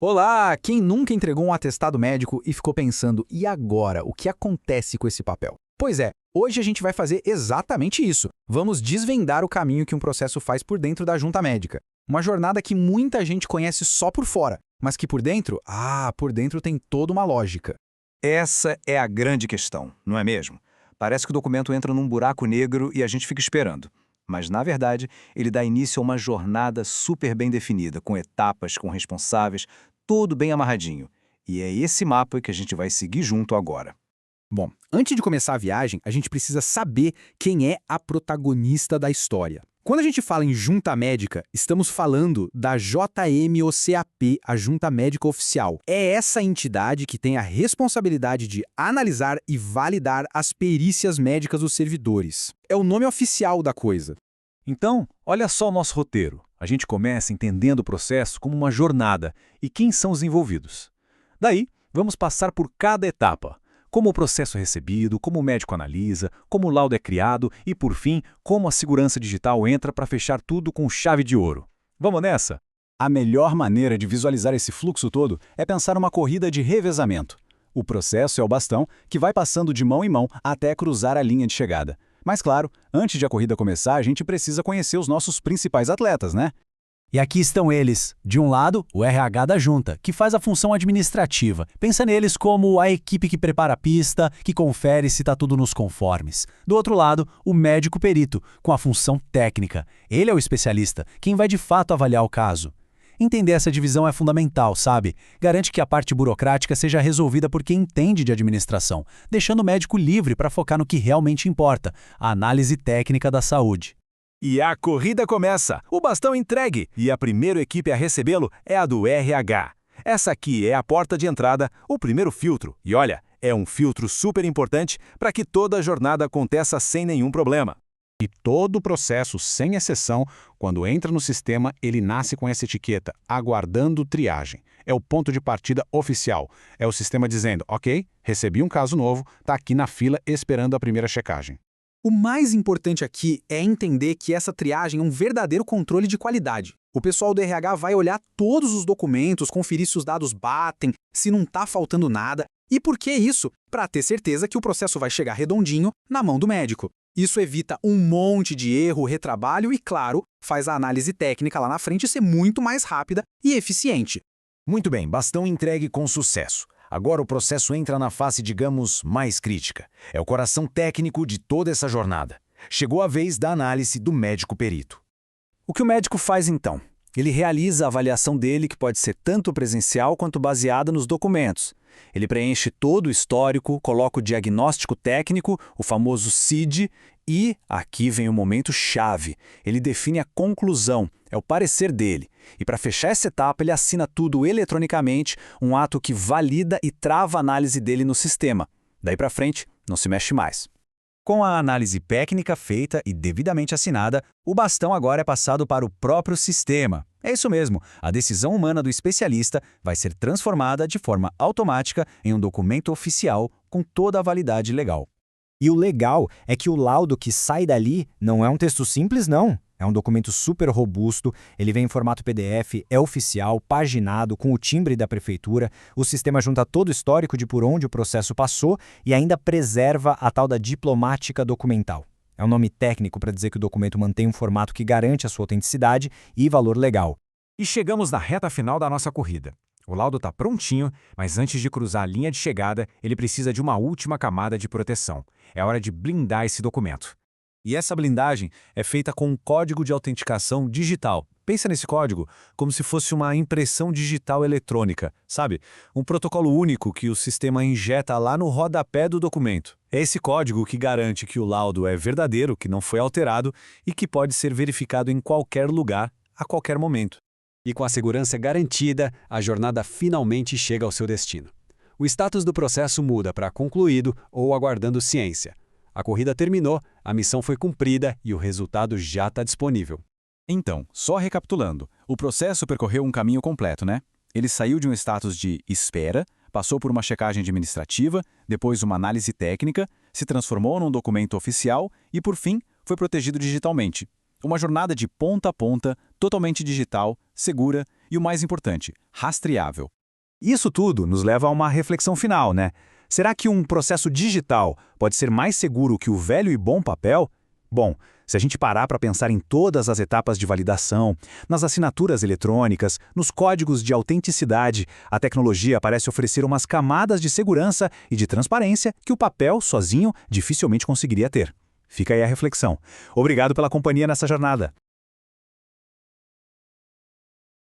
Olá! Quem nunca entregou um atestado médico e ficou pensando, e agora? O que acontece com esse papel? Pois é, hoje a gente vai fazer exatamente isso. Vamos desvendar o caminho que um processo faz por dentro da junta médica. Uma jornada que muita gente conhece só por fora, mas que por dentro, por dentro tem toda uma lógica. Essa é a grande questão, não é mesmo? Parece que o documento entra num buraco negro e a gente fica esperando. Mas, na verdade, ele dá início a uma jornada super bem definida, com etapas, com responsáveis, tudo bem amarradinho. E é esse mapa que a gente vai seguir junto agora. Bom, antes de começar a viagem, a gente precisa saber quem é a protagonista da história. Quando a gente fala em junta médica, estamos falando da JMOCAP, a Junta Médica Oficial. É essa entidade que tem a responsabilidade de analisar e validar as perícias médicas dos servidores. É o nome oficial da coisa. Então, olha só o nosso roteiro. A gente começa entendendo o processo como uma jornada e quem são os envolvidos. Daí, vamos passar por cada etapa. Como o processo é recebido, como o médico analisa, como o laudo é criado e, por fim, como a segurança digital entra para fechar tudo com chave de ouro. Vamos nessa? A melhor maneira de visualizar esse fluxo todo é pensar uma corrida de revezamento. O processo é o bastão que vai passando de mão em mão até cruzar a linha de chegada. Mas claro, antes de a corrida começar, a gente precisa conhecer os nossos principais atletas, né? E aqui estão eles. De um lado, o RH da junta, que faz a função administrativa. Pensa neles como a equipe que prepara a pista, que confere se está tudo nos conformes. Do outro lado, o médico perito, com a função técnica. Ele é o especialista, quem vai de fato avaliar o caso. Entender essa divisão é fundamental, sabe? Garante que a parte burocrática seja resolvida por quem entende de administração, deixando o médico livre para focar no que realmente importa, a análise técnica da saúde. E a corrida começa, o bastão entregue, e a primeira equipe a recebê-lo é a do RH. Essa aqui é a porta de entrada, o primeiro filtro. E olha, é um filtro super importante para que toda a jornada aconteça sem nenhum problema. E todo o processo, sem exceção, quando entra no sistema, ele nasce com essa etiqueta, aguardando triagem. É o ponto de partida oficial. É o sistema dizendo, ok, recebi um caso novo, está aqui na fila esperando a primeira checagem. O mais importante aqui é entender que essa triagem é um verdadeiro controle de qualidade. O pessoal do RH vai olhar todos os documentos, conferir se os dados batem, se não está faltando nada. E por que isso? Para ter certeza que o processo vai chegar redondinho na mão do médico. Isso evita um monte de erro, retrabalho e, claro, faz a análise técnica lá na frente ser muito mais rápida e eficiente. Muito bem, bastão entregue com sucesso. Agora o processo entra na fase, digamos, mais crítica. É o coração técnico de toda essa jornada. Chegou a vez da análise do médico perito. O que o médico faz então? Ele realiza a avaliação dele, que pode ser tanto presencial quanto baseada nos documentos. Ele preenche todo o histórico, coloca o diagnóstico técnico, o famoso CID, e aqui vem o momento chave. Ele define a conclusão, é o parecer dele. E para fechar essa etapa, ele assina tudo eletronicamente, um ato que valida e trava a análise dele no sistema. Daí para frente, não se mexe mais. Com a análise técnica feita e devidamente assinada, o bastão agora é passado para o próprio sistema. É isso mesmo, a decisão humana do especialista vai ser transformada de forma automática em um documento oficial com toda a validade legal. E o legal é que o laudo que sai dali não é um texto simples, não. É um documento super robusto, ele vem em formato PDF, é oficial, paginado, com o timbre da prefeitura, o sistema junta todo o histórico de por onde o processo passou e ainda preserva a tal da diplomática documental. É um nome técnico para dizer que o documento mantém um formato que garante a sua autenticidade e valor legal. E chegamos na reta final da nossa corrida. O laudo está prontinho, mas antes de cruzar a linha de chegada, ele precisa de uma última camada de proteção. É hora de blindar esse documento. E essa blindagem é feita com um código de autenticação digital. Pensa nesse código como se fosse uma impressão digital eletrônica, sabe? Um protocolo único que o sistema injeta lá no rodapé do documento. É esse código que garante que o laudo é verdadeiro, que não foi alterado e que pode ser verificado em qualquer lugar, a qualquer momento. E com a segurança garantida, a jornada finalmente chega ao seu destino. O status do processo muda para concluído ou aguardando ciência. A corrida terminou, a missão foi cumprida e o resultado já está disponível. Então, só recapitulando, o processo percorreu um caminho completo, né? Ele saiu de um status de espera, passou por uma checagem administrativa, depois uma análise técnica, se transformou num documento oficial e, por fim, foi protegido digitalmente. Uma jornada de ponta a ponta, totalmente digital, segura e o mais importante, rastreável. Isso tudo nos leva a uma reflexão final, né? Será que um processo digital pode ser mais seguro que o velho e bom papel? Bom, se a gente parar para pensar em todas as etapas de validação, nas assinaturas eletrônicas, nos códigos de autenticidade, a tecnologia parece oferecer umas camadas de segurança e de transparência que o papel, sozinho, dificilmente conseguiria ter. Fica aí a reflexão. Obrigado pela companhia nessa jornada.